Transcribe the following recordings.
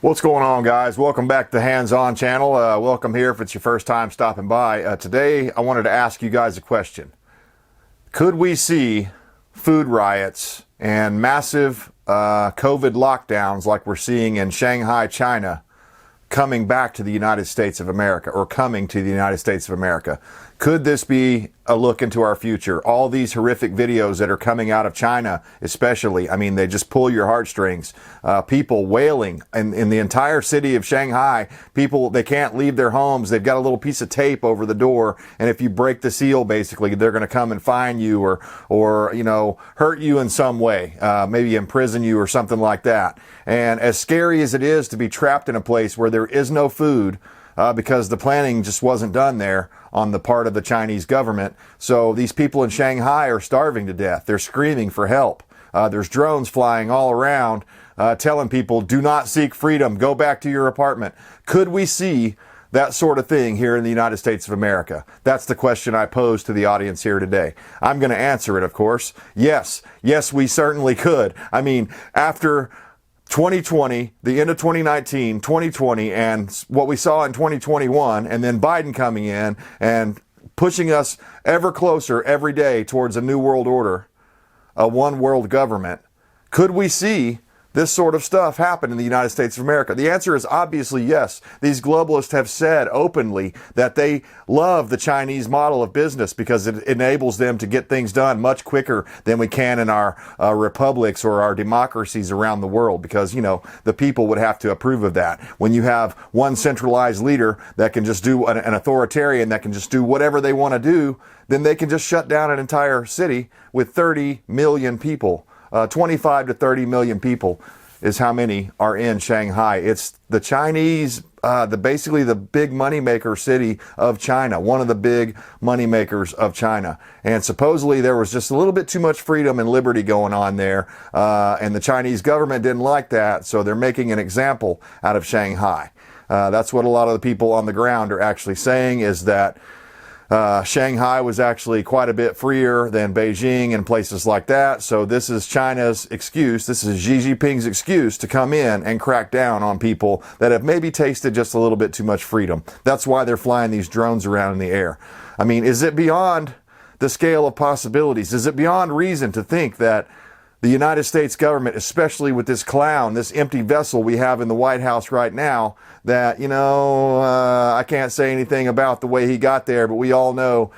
What's going on, guys? Welcome back to the Hands On channel. Welcome here if it's your first time stopping by. Today, I wanted to ask you guys a question. Could we see food riots and massive COVID lockdowns like we're seeing in Shanghai, China, coming back to the United States of America, or coming to the United States of America? Could this be a look into our future? All these horrific videos that are coming out of China, especially, I mean, they just pull your heartstrings. People wailing in the entire city of Shanghai. People, they can't leave their homes. They've got a little piece of tape over the door, and if you break the seal, basically, they're going to come and fine you or you know, hurt you in some way, maybe imprison you or something like that. And as scary as it is to be trapped in a place where there is no food, because the planning just wasn't done there on the part of the Chinese government. So these people in Shanghai are starving to death. They're screaming for help. There's drones flying all around telling people, do not seek freedom, go back to your apartment. Could we see that sort of thing here in the United States of America? That's the question I pose to the audience here today. I'm going to answer it, of course. Yes, we certainly could. I mean, after 2020, the end of 2019, 2020, and what we saw in 2021, and then Biden coming in and pushing us ever closer every day towards a new world order, a one world government, could we see this sort of stuff happen in the United States of America? The answer is obviously yes. These globalists have said openly that they love the Chinese model of business because it enables them to get things done much quicker than we can in our republics or our democracies around the world, because, you know, the people would have to approve of that. When you have one centralized leader that can just do, an authoritarian that can just do whatever they want to do, then they can just shut down an entire city with 30 million people. 25 to 30 million people is how many are in Shanghai. It's the Chinese, basically the big moneymaker city of China, one of the big moneymakers of China. And supposedly there was just a little bit too much freedom and liberty going on there, and the Chinese government didn't like that, so they're making an example out of Shanghai. That's what a lot of the people on the ground are actually saying, is that Shanghai was actually quite a bit freer than Beijing and places like that. So this is China's excuse. This is Xi Jinping's excuse to come in and crack down on people that have maybe tasted just a little bit too much freedom. That's why they're flying these drones around in the air. I mean, is it beyond the scale of possibilities? Is it beyond reason to think that the United States government, especially with this clown, this empty vessel we have in the White House right now, that, you know, I can't say anything about the way he got there, but we all know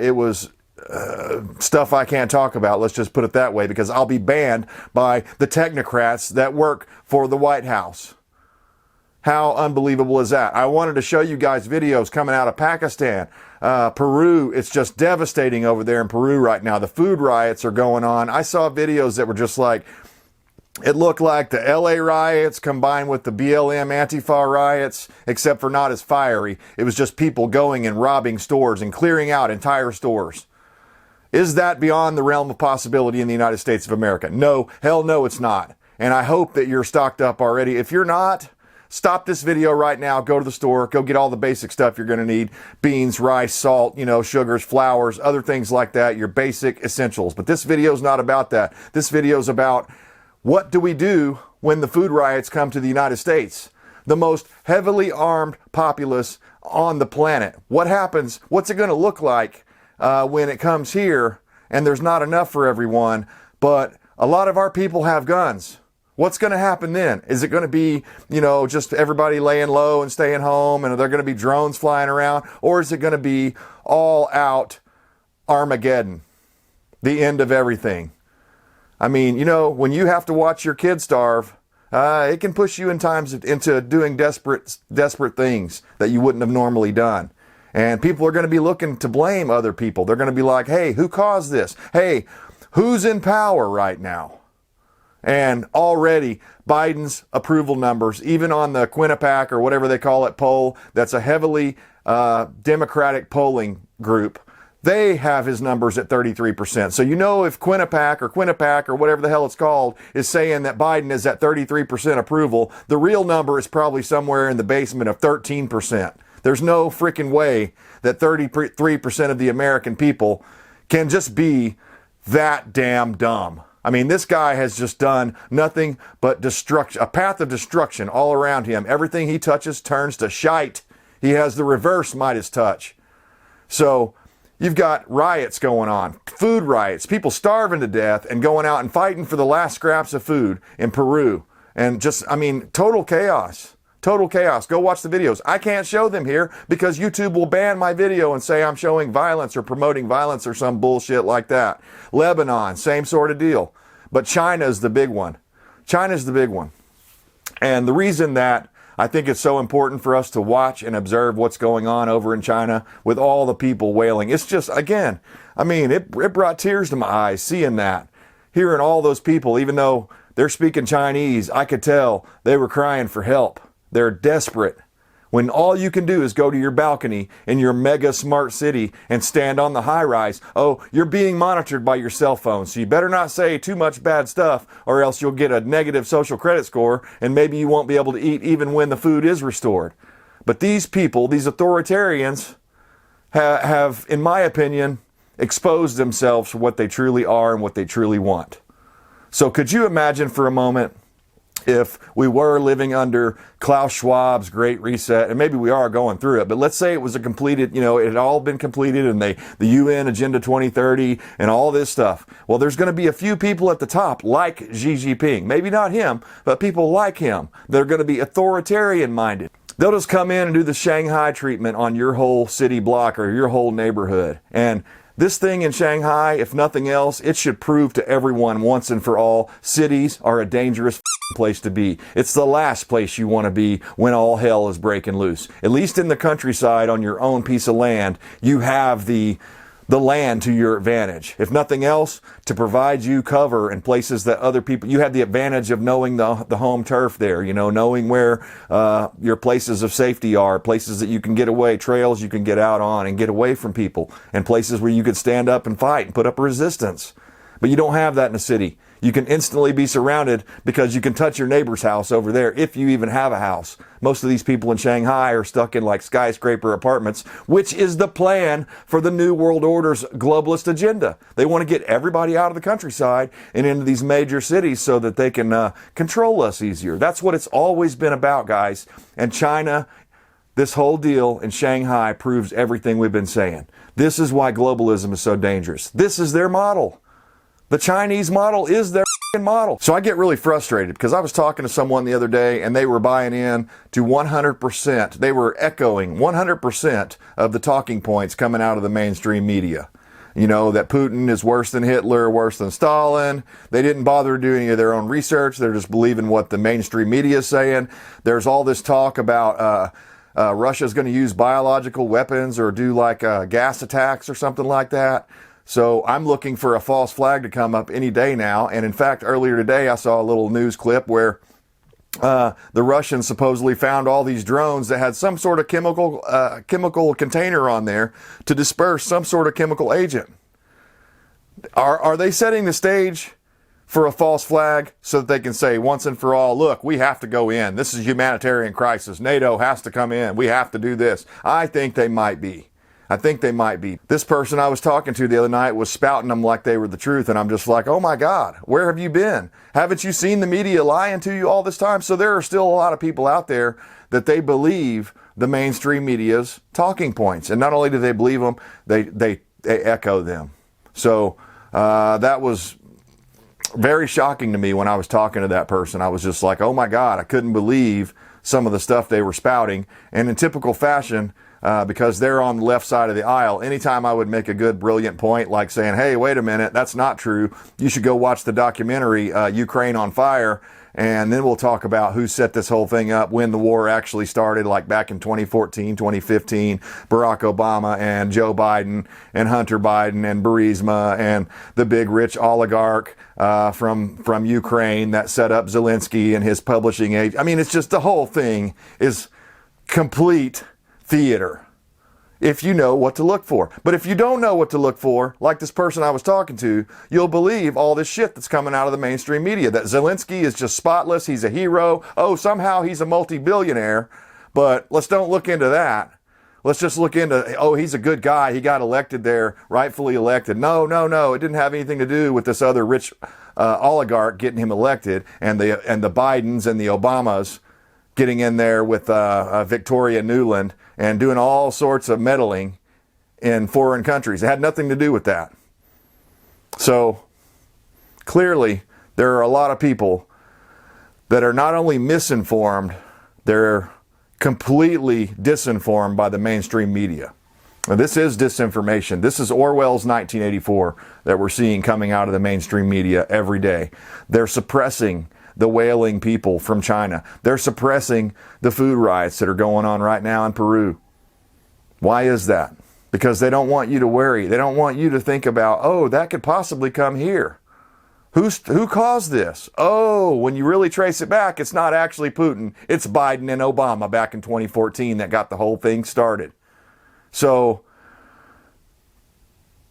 it was stuff I can't talk about. Let's just put it that way, because I'll be banned by the technocrats that work for the White House. How unbelievable is that? I wanted to show you guys videos coming out of Pakistan, Peru. It's just devastating over there in Peru right now. The food riots are going on. I saw videos that were just like, it looked like the LA riots combined with the BLM Antifa riots, except for not as fiery. It was just people going and robbing stores and clearing out entire stores. Is that beyond the realm of possibility in the United States of America? No, hell no, it's not. And I hope that you're stocked up already. If you're not, stop this video right now, go to the store, go get all the basic stuff you're going to need. Beans, rice, salt, you know, sugars, flours, other things like that, your basic essentials. But this video is not about that. This video is about, what do we do when the food riots come to the United States? The most heavily armed populace on the planet. What happens? What's it going to look like when it comes here and there's not enough for everyone, but a lot of our people have guns? What's going to happen then? Is it going to be, you know, just everybody laying low and staying home, and are there going to be drones flying around? Or is it going to be all out Armageddon? The end of everything. I mean, you know, when you have to watch your kids starve, it can push you in times into doing desperate things that you wouldn't have normally done. And people are going to be looking to blame other people. They're going to be like, hey, who caused this? Hey, who's in power right now? And already Biden's approval numbers, even on the Quinnipiac or whatever they call it poll, that's a heavily Democratic polling group, they have his numbers at 33%. So you know, if Quinnipiac or whatever the hell it's called is saying that Biden is at 33% approval, the real number is probably somewhere in the basement of 13%. There's no freaking way that 33% of the American people can just be that damn dumb. I mean, this guy has just done nothing but destruction, a path of destruction all around him. Everything he touches turns to shite. He has the reverse Midas touch. So you've got riots going on, food riots, people starving to death and going out and fighting for the last scraps of food in Peru. And just, I mean, total chaos. Total chaos. Go watch the videos. I can't show them here because YouTube will ban my video and say I'm showing violence or promoting violence or some bullshit like that. Lebanon, same sort of deal. But China's the big one. China's the big one. And the reason that I think it's so important for us to watch and observe what's going on over in China with all the people wailing. It's just, again, I mean, it brought tears to my eyes seeing that. Hearing all those people, even though they're speaking Chinese, I could tell they were crying for help. They're desperate. When all you can do is go to your balcony in your mega smart city and stand on the high rise. Oh, you're being monitored by your cell phone, so you better not say too much bad stuff or else you'll get a negative social credit score and maybe you won't be able to eat even when the food is restored. But these people, these authoritarians, have, in my opinion, exposed themselves for what they truly are and what they truly want. So could you imagine for a moment if we were living under Klaus Schwab's Great Reset, and maybe we are going through it, but let's say it was a completed, you know, it had all been completed and the UN Agenda 2030 and all this stuff. Well, there's going to be a few people at the top like Xi Jinping. Maybe not him, but people like him. They're going to be authoritarian minded. They'll just come in and do the Shanghai treatment on your whole city block or your whole neighborhood. And this thing in Shanghai, if nothing else, it should prove to everyone once and for all, cities are a dangerous place to be. It's the last place you want to be when all hell is breaking loose. At least in the countryside on your own piece of land, you have the land to your advantage. If nothing else, to provide you cover in places that other people, you have the advantage of knowing the home turf there, you know, knowing where your places of safety are, places that you can get away, trails you can get out on and get away from people, and places where you could stand up and fight and put up resistance. But you don't have that in a city. You can instantly be surrounded because you can touch your neighbor's house over there if you even have a house. Most of these people in Shanghai are stuck in like skyscraper apartments, which is the plan for the New World Order's globalist agenda. They want to get everybody out of the countryside and into these major cities so that they can control us easier. That's what it's always been about, guys. And China, this whole deal in Shanghai proves everything we've been saying. This is why globalism is so dangerous. This is their model. The Chinese model is their model. So I get really frustrated because I was talking to someone the other day and they were buying in to 100%. They were echoing 100% of the talking points coming out of the mainstream media. You know, that Putin is worse than Hitler, worse than Stalin. They didn't bother to do any of their own research. They're just believing what the mainstream media is saying. There's all this talk about Russia's going to use biological weapons or do like gas attacks or something like that. So I'm looking for a false flag to come up any day now. And in fact, earlier today, I saw a little news clip where the Russians supposedly found all these drones that had some sort of chemical container on there to disperse some sort of chemical agent. Are they setting the stage for a false flag so that they can say once and for all, look, we have to go in. This is a humanitarian crisis. NATO has to come in. We have to do this. I think they might be. I think they might be. This person I was talking to the other night was spouting them like they were the truth. And I'm just like, oh my God, where have you been? Haven't you seen the media lying to you all this time? So there are still a lot of people out there that they believe the mainstream media's talking points. And not only do they believe them, they echo them. So that was very shocking to me when I was talking to that person. I was just like, oh my God, I couldn't believe some of the stuff they were spouting. And in typical fashion, because they're on the left side of the aisle, anytime I would make a good, brilliant point, like saying, hey, wait a minute, that's not true. You should go watch the documentary, Ukraine on Fire, and then we'll talk about who set this whole thing up, when the war actually started, like back in 2014, 2015, Barack Obama and Joe Biden and Hunter Biden and Burisma and the big rich oligarch from Ukraine that set up Zelensky and his publishing age. I mean, it's just the whole thing is complete theater, if you know what to look for. But if you don't know what to look for, like this person I was talking to, you'll believe all this shit that's coming out of the mainstream media, that Zelensky is just spotless, he's a hero, oh, somehow he's a multi-billionaire. But let's don't look into that. Let's just look into, oh, he's a good guy, he got elected there, rightfully elected. No, it didn't have anything to do with this other rich oligarch getting him elected, and the Bidens and the Obamas getting in there with Victoria Nuland and doing all sorts of meddling in foreign countries. It had nothing to do with that. So clearly, there are a lot of people that are not only misinformed, they're completely disinformed by the mainstream media. Now, this is disinformation. This is Orwell's 1984 that we're seeing coming out of the mainstream media every day. They're suppressing the wailing people from China. They're suppressing the food riots that are going on right now in Peru. Why is that? Because they don't want you to worry. They don't want you to think about, oh, that could possibly come here. Who caused this? Oh, when you really trace it back, it's not actually Putin. It's Biden and Obama back in 2014 that got the whole thing started. So,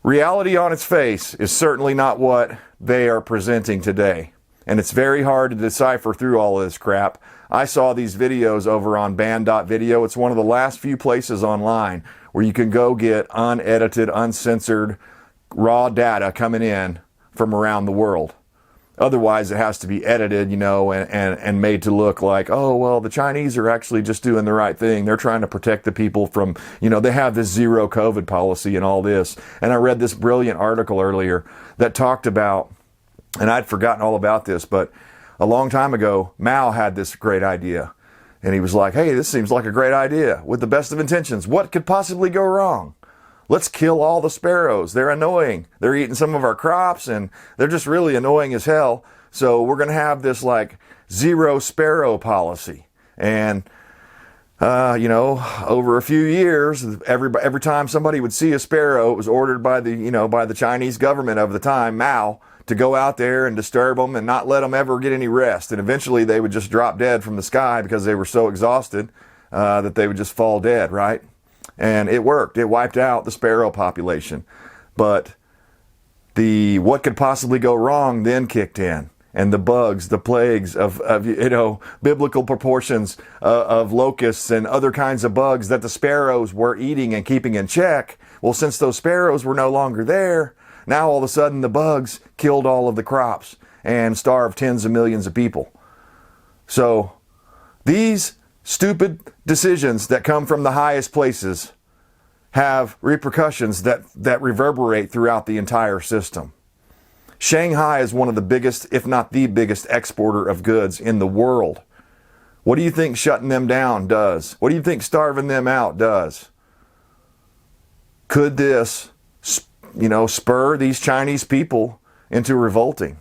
reality on its face is certainly not what they are presenting today. And it's very hard to decipher through all of this crap. I saw these videos over on band.video. It's one of the last few places online where you can go get unedited, uncensored, raw data coming in from around the world. Otherwise, it has to be edited, and made to look like, oh, well, the Chinese are actually just doing the right thing. They're trying to protect the people from, they have this zero COVID policy and all this. And I read this brilliant article earlier that talked about, and I'd forgotten all about this, but a long time ago, Mao had this great idea. And he was like, hey, this seems like a great idea with the best of intentions. What could possibly go wrong? Let's kill all the sparrows. They're annoying. They're eating some of our crops, and they're just really annoying as hell. So we're going to have this zero sparrow policy. And, over a few years, every time somebody would see a sparrow, it was ordered by the Chinese government of the time, Mao, to go out there and disturb them and not let them ever get any rest. And eventually they would just drop dead from the sky because they were so exhausted that they would just fall dead, right? And it worked. It wiped out the sparrow population. But the what could possibly go wrong then kicked in. And the bugs, the plagues of biblical proportions of locusts and other kinds of bugs that the sparrows were eating and keeping in check. Well, since those sparrows were no longer there, now all of a sudden the bugs killed all of the crops and starved tens of millions of people. So these stupid decisions that come from the highest places have repercussions that reverberate throughout the entire system. Shanghai is one of the biggest, if not the biggest, exporter of goods in the world. What do you think shutting them down does? What do you think starving them out does? Could this, spur these Chinese people into revolting?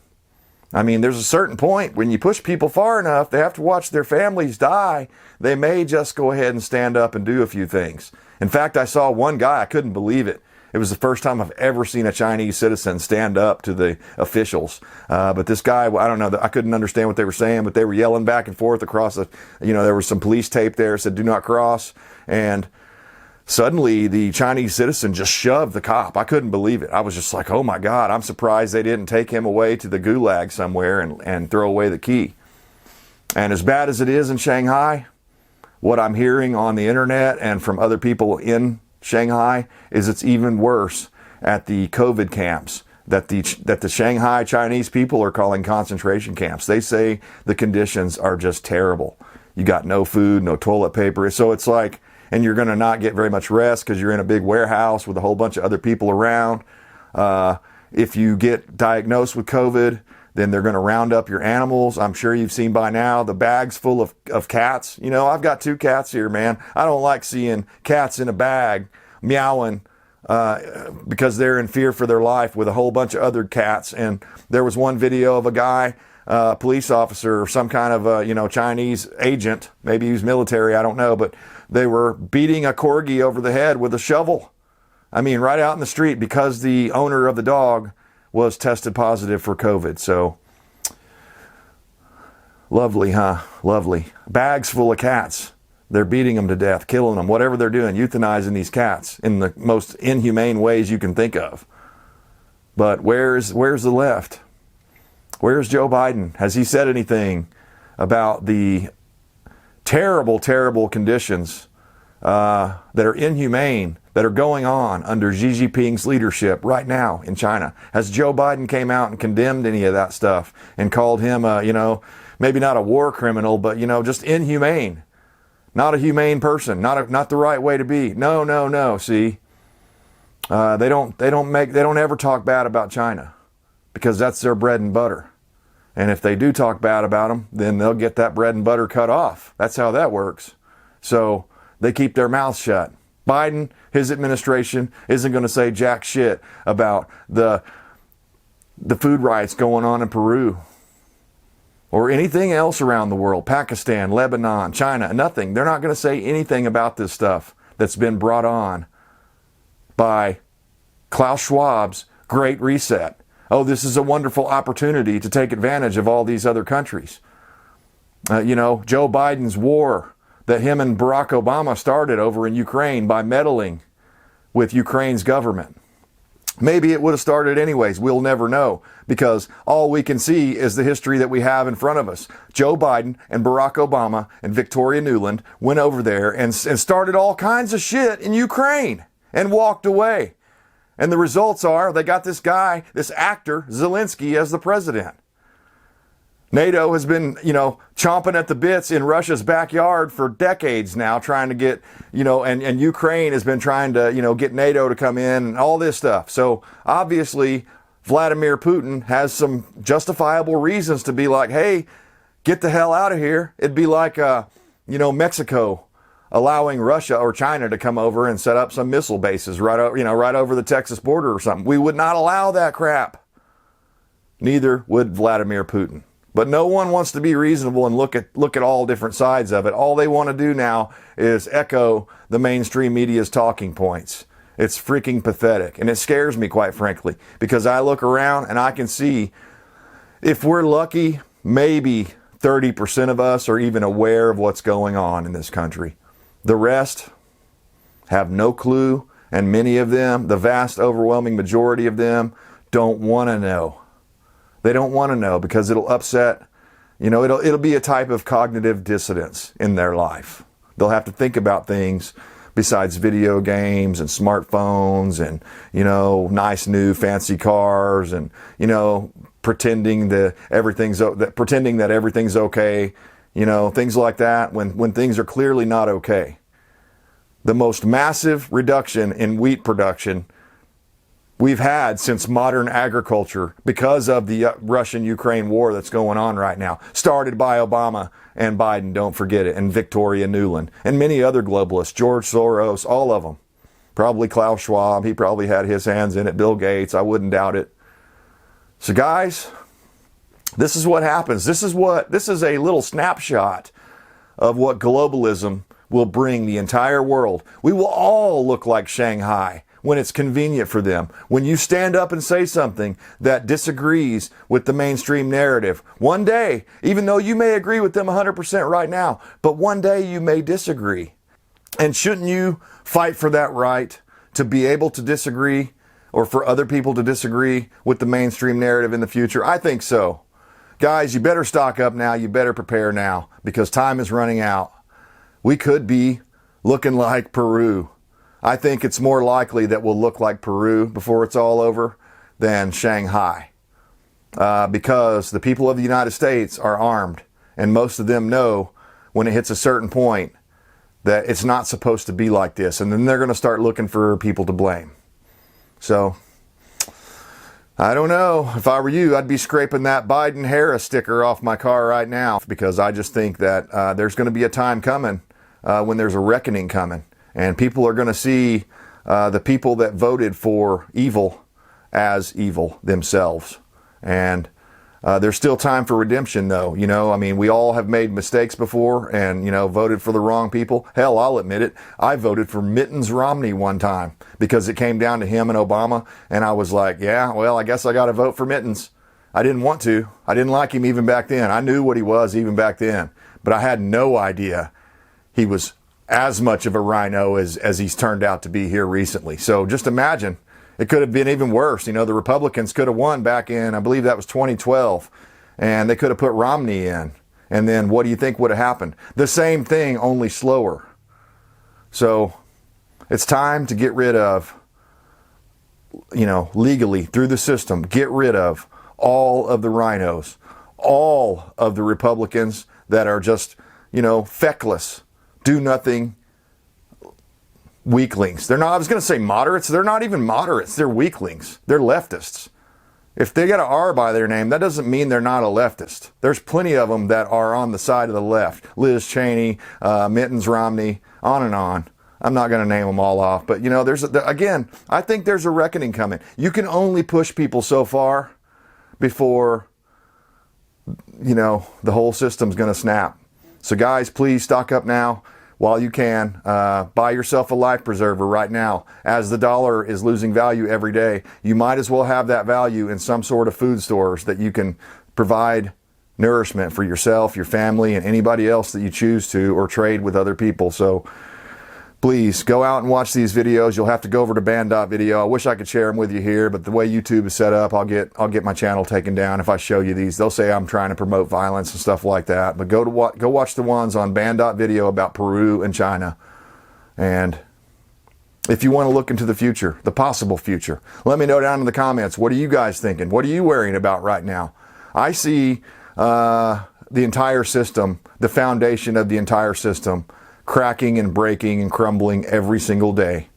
I mean, there's a certain point when you push people far enough, they have to watch their families die. They may just go ahead and stand up and do a few things. In fact, I saw one guy, I couldn't believe it. It was the first time I've ever seen a Chinese citizen stand up to the officials. But this guy, I don't know, I couldn't understand what they were saying, but they were yelling back and forth across there was some police tape there, said do not cross. And suddenly the Chinese citizen just shoved the cop. I couldn't believe it. I was just like, oh my God, I'm surprised they didn't take him away to the gulag somewhere and throw away the key. And as bad as it is in Shanghai, what I'm hearing on the internet and from other people in Shanghai is it's even worse at the COVID camps that the Shanghai Chinese people are calling concentration camps. They say the conditions are just terrible. You got no food, no toilet paper. So it's like, and you're going to not get very much rest because you're in a big warehouse with a whole bunch of other people around. If you get diagnosed with COVID, then they're going to round up your animals. I'm sure you've seen by now the bags full of cats. I've got 2 cats here, man. I don't like seeing cats in a bag meowing because they're in fear for their life with a whole bunch of other cats. And there was one video of a guy, police officer or some kind of Chinese agent, maybe he was military, I don't know, but they were beating a corgi over the head with a shovel. I mean, right out in the street because the owner of the dog was tested positive for COVID. So, lovely, huh? Lovely. Bags full of cats. They're beating them to death, killing them, whatever they're doing, euthanizing these cats in the most inhumane ways you can think of. But where's the left? Where's Joe Biden? Has he said anything about the terrible, terrible conditions that are inhumane that are going on under Xi Jinping's leadership right now in China? Has Joe Biden came out and condemned any of that stuff and called him, maybe not a war criminal, but, just inhumane? Not a humane person, not the right way to be. No. See, they don't ever talk bad about China because that's their bread and butter. And if they do talk bad about them, then they'll get that bread and butter cut off. That's how that works. So they keep their mouths shut. Biden, his administration, isn't going to say jack shit about the food riots going on in Peru or anything else around the world. Pakistan, Lebanon, China, nothing. They're not going to say anything about this stuff that's been brought on by Klaus Schwab's Great Reset. Oh, this is a wonderful opportunity to take advantage of all these other countries. Joe Biden's war that him and Barack Obama started over in Ukraine by meddling with Ukraine's government. Maybe it would have started anyways. We'll never know because all we can see is the history that we have in front of us. Joe Biden and Barack Obama and Victoria Nuland went over there and started all kinds of shit in Ukraine and walked away. And the results are they got this guy, this actor, Zelensky, as the president. NATO has been, chomping at the bits in Russia's backyard for decades now, trying to get, and Ukraine has been trying to, get NATO to come in and all this stuff. So obviously, Vladimir Putin has some justifiable reasons to be like, hey, get the hell out of here. It'd be like, Mexico allowing Russia or China to come over and set up some missile bases right over the Texas border or something. We would not allow that crap. Neither would Vladimir Putin. But no one wants to be reasonable and look at all different sides of it. All they want to do now is echo the mainstream media's talking points. It's freaking pathetic. And it scares me, quite frankly, because I look around and I can see, if we're lucky, maybe 30% of us are even aware of what's going on in this country. The rest have no clue, and many of them, the vast overwhelming majority of them, don't want to know. They don't want to know because it'll upset, it'll be a type of cognitive dissonance in their life. They'll have to think about things besides video games and smartphones and, nice new fancy cars and, pretending that everything's okay, things like that when things are clearly not okay. The most massive reduction in wheat production we've had since modern agriculture because of the Russian-Ukraine war that's going on right now. Started by Obama and Biden, don't forget it, and Victoria Nuland, and many other globalists, George Soros, all of them. Probably Klaus Schwab, he probably had his hands in it, Bill Gates, I wouldn't doubt it. So guys, this is what happens. This is a little snapshot of what globalism will bring the entire world. We will all look like Shanghai when it's convenient for them. When you stand up and say something that disagrees with the mainstream narrative, one day, even though you may agree with them 100% right now, but one day you may disagree. And shouldn't you fight for that right to be able to disagree, or for other people to disagree with the mainstream narrative in the future? I think so. Guys, you better stock up now. You better prepare now because time is running out. We could be looking like Peru. I think it's more likely that we'll look like Peru before it's all over than Shanghai. Because the people of the United States are armed, and most of them know when it hits a certain point that it's not supposed to be like this, and then they're going to start looking for people to blame. So, I don't know. If I were you, I'd be scraping that Biden-Harris sticker off my car right now, because I just think that there's going to be a time coming when there's a reckoning coming. And people are going to see the people that voted for evil as evil themselves. And there's still time for redemption, though. We all have made mistakes before and, voted for the wrong people. Hell, I'll admit it. I voted for Mittens Romney one time because it came down to him and Obama. And I was like, yeah, well, I guess I got to vote for Mittens. I didn't want to. I didn't like him even back then. I knew what he was even back then. But I had no idea he was as much of a rhino as he's turned out to be here recently. So just imagine, it could have been even worse. The Republicans could have won back in, I believe that was 2012, and they could have put Romney in. And then what do you think would have happened? The same thing, only slower. So It's time to get rid of, legally through the system, get rid of all of the rhinos, all of the Republicans that are just, feckless, do nothing weaklings. They're not, I was going to say moderates. They're not even moderates. They're weaklings. They're leftists. If they got an R by their name, that doesn't mean they're not a leftist. There's plenty of them that are on the side of the left. Liz Cheney, Mittens Romney, on and on. I'm not going to name them all off. But, again, I think there's a reckoning coming. You can only push people so far before, the whole system's going to snap. So, guys, please stock up now while you can. Buy yourself a life preserver right now. As the dollar is losing value every day, you might as well have that value in some sort of food stores that you can provide nourishment for yourself, your family, and anybody else that you choose to, or trade with other people. So please go out and watch these videos. You'll have to go over to band.video. I wish I could share them with you here, but the way YouTube is set up, I'll get my channel taken down if I show you these. They'll say I'm trying to promote violence and stuff like that. But go watch the ones on band.video about Peru and China. And if you want to look into the future, the possible future, let me know down in the comments. What are you guys thinking? What are you worrying about right now? I see the entire system, the foundation of the entire system, cracking and breaking and crumbling every single day.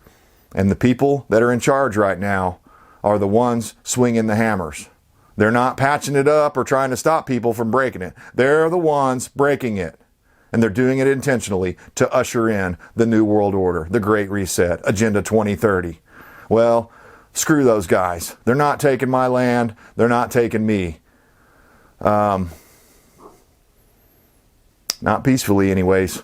And the people that are in charge right now are the ones swinging the hammers. They're not patching it up or trying to stop people from breaking it. They're the ones breaking it. And they're doing it intentionally to usher in the New World Order, the Great Reset, Agenda 2030. Well, screw those guys. They're not taking my land. They're not taking me. Not peacefully anyways.